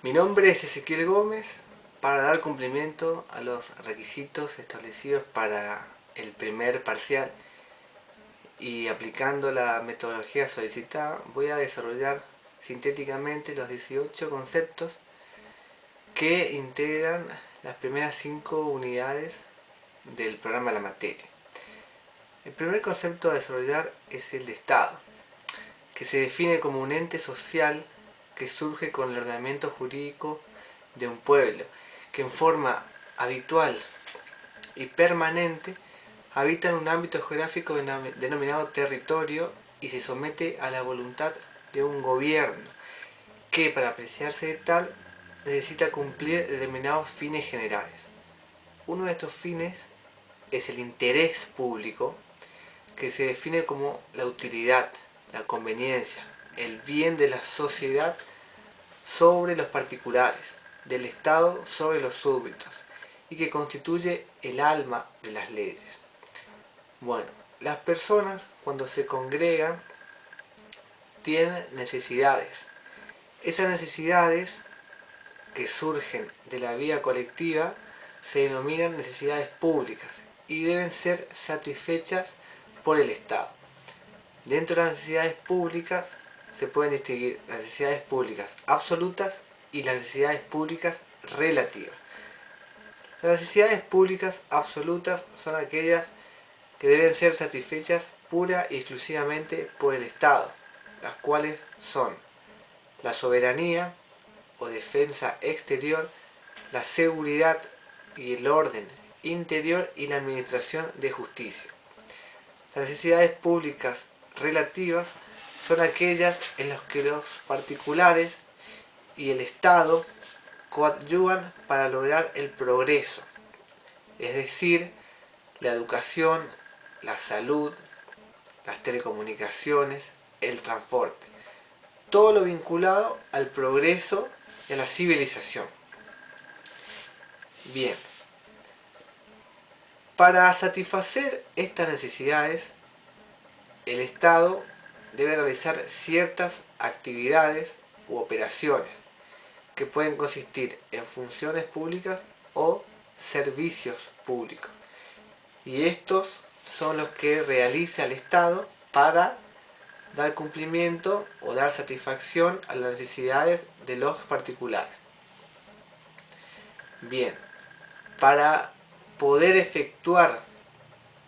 Mi nombre es Ezequiel Gómez. Para dar cumplimiento a los requisitos establecidos para el primer parcial y aplicando la metodología solicitada, voy a desarrollar sintéticamente los 18 conceptos que integran las primeras 5 unidades del programa de la materia. El primer concepto a desarrollar es el de Estado, que se define como un ente social que surge con el ordenamiento jurídico de un pueblo, que en forma habitual y permanente habita en un ámbito geográfico denominado territorio y se somete a la voluntad de un gobierno, que para apreciarse de tal necesita cumplir determinados fines generales. Uno de estos fines es el interés público, que se define como la utilidad, la conveniencia, el bien de la sociedad sobre los particulares, del Estado sobre los súbditos, y que constituye el alma de las leyes. Bueno, las personas cuando se congregan tienen necesidades. Esas necesidades que surgen de la vida colectiva se denominan necesidades públicas y deben ser satisfechas por el Estado. Dentro de las necesidades públicas se pueden distinguir las necesidades públicas absolutas y las necesidades públicas relativas. Las necesidades públicas absolutas son aquellas que deben ser satisfechas pura y exclusivamente por el Estado, las cuales son la soberanía o defensa exterior, la seguridad y el orden interior y la administración de justicia. Las necesidades públicas relativas son aquellas en las que los particulares y el Estado coadyuvan para lograr el progreso, es decir, la educación, la salud, las telecomunicaciones, el transporte, todo lo vinculado al progreso y a la civilización. Bien, para satisfacer estas necesidades, el Estado debe realizar ciertas actividades u operaciones que pueden consistir en funciones públicas o servicios públicos. Y estos son los que realiza el Estado para dar cumplimiento o dar satisfacción a las necesidades de los particulares. Bien, para poder efectuar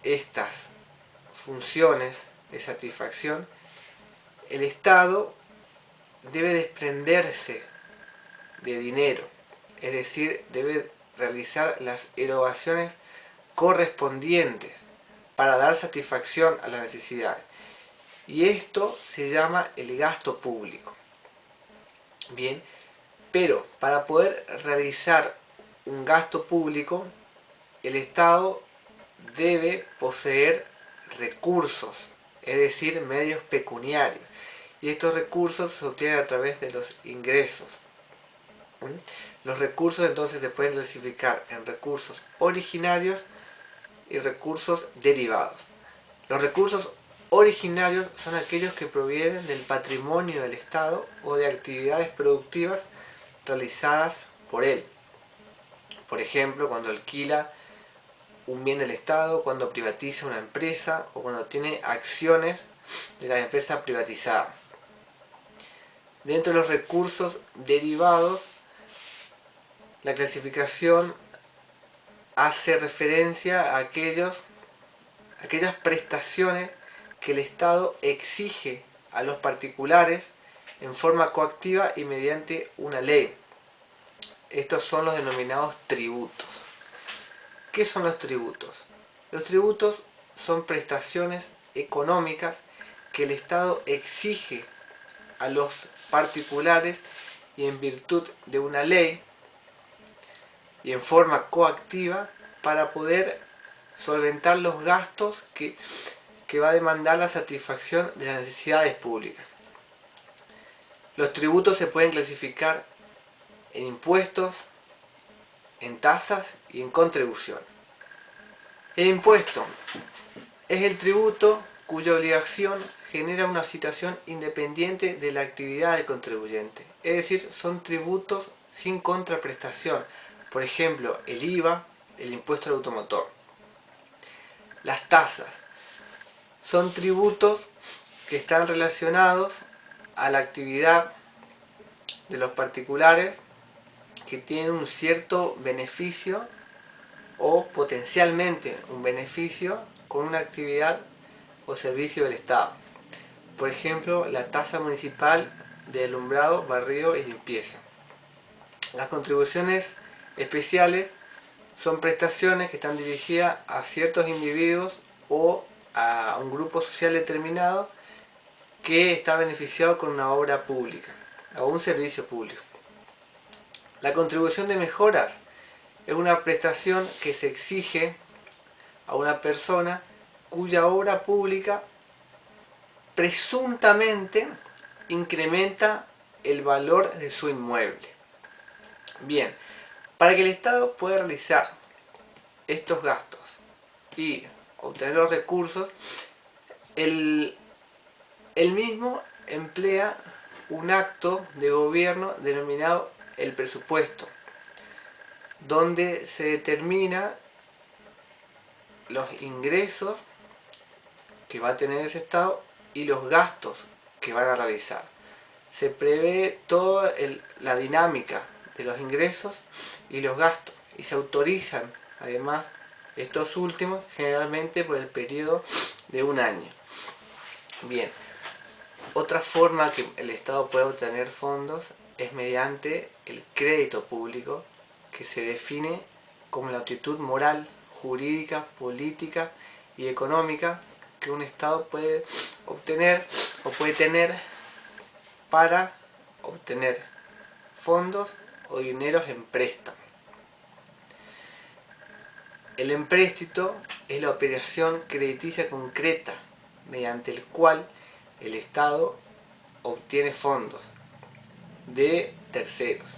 estas funciones de satisfacción, el Estado debe desprenderse de dinero, es decir, debe realizar las erogaciones correspondientes para dar satisfacción a las necesidades. Y esto se llama el gasto público. Bien, pero para poder realizar un gasto público, el Estado debe poseer recursos, es decir, medios pecuniarios. Y estos recursos se obtienen a través de los ingresos. Los recursos entonces se pueden clasificar en recursos originarios y recursos derivados. Los recursos originarios son aquellos que provienen del patrimonio del Estado o de actividades productivas realizadas por él. Por ejemplo, cuando alquila un bien del Estado, cuando privatiza una empresa o cuando tiene acciones de la empresa privatizada. Dentro de los recursos derivados, la clasificación hace referencia a aquellas prestaciones que el Estado exige a los particulares en forma coactiva y mediante una ley. Estos son los denominados tributos. ¿Qué son los tributos? Los tributos son prestaciones económicas que el Estado exige a los particulares y en virtud de una ley y en forma coactiva para poder solventar los gastos que va a demandar la satisfacción de las necesidades públicas. Los tributos se pueden clasificar en impuestos, en tasas y en contribución. El impuesto es el tributo cuya obligación genera una situación independiente de la actividad del contribuyente. es decir, son tributos sin contraprestación. Por ejemplo, el IVA, el impuesto al automotor. Las tasas son tributos que están relacionados a la actividad de los particulares que tienen un cierto beneficio o potencialmente un beneficio con una actividad o servicio del Estado. Por ejemplo, la tasa municipal de alumbrado, barrido y limpieza. Las contribuciones especiales son prestaciones que están dirigidas a ciertos individuos o a un grupo social determinado que está beneficiado con una obra pública o un servicio público. La contribución de mejoras es una prestación que se exige a una persona cuya obra pública presuntamente incrementa el valor de su inmueble. Bien, para que el Estado pueda realizar estos gastos y obtener los recursos, el mismo emplea un acto de gobierno denominado el presupuesto, donde se determina los ingresos que va a tener ese Estado y los gastos que van a realizar. Se prevé toda la dinámica de los ingresos y los gastos y se autorizan además estos últimos generalmente por el periodo de un año. Bien, otra forma que el Estado puede obtener fondos es mediante el crédito público, que se define como la aptitud moral, jurídica, política y económica que un Estado puede obtener o puede tener para obtener fondos o dineros en préstamo. El empréstito es la operación crediticia concreta mediante el cual el Estado obtiene fondos de terceros.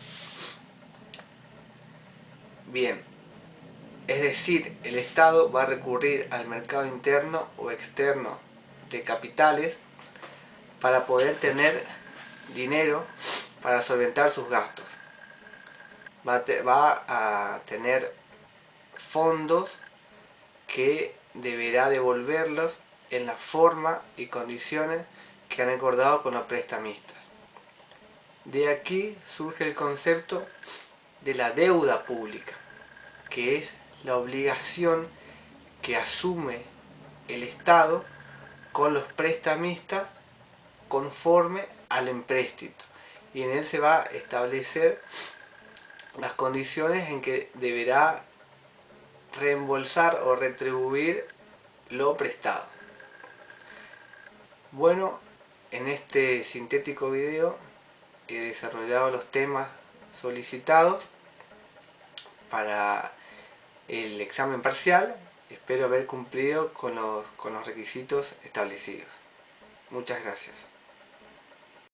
Bien, es decir, el Estado va a recurrir al mercado interno o externo de capitales para poder tener dinero para solventar sus gastos. Va a tener fondos que deberá devolverlos en la forma y condiciones que han acordado con los prestamistas. De aquí surge el concepto de la deuda pública, que es la obligación que asume el Estado con los prestamistas conforme al empréstito, y en él se va a establecer las condiciones en que deberá reembolsar o retribuir lo prestado. Bueno, en este sintético video he desarrollado los temas solicitados para el examen parcial. Espero haber cumplido con los requisitos establecidos. Muchas gracias.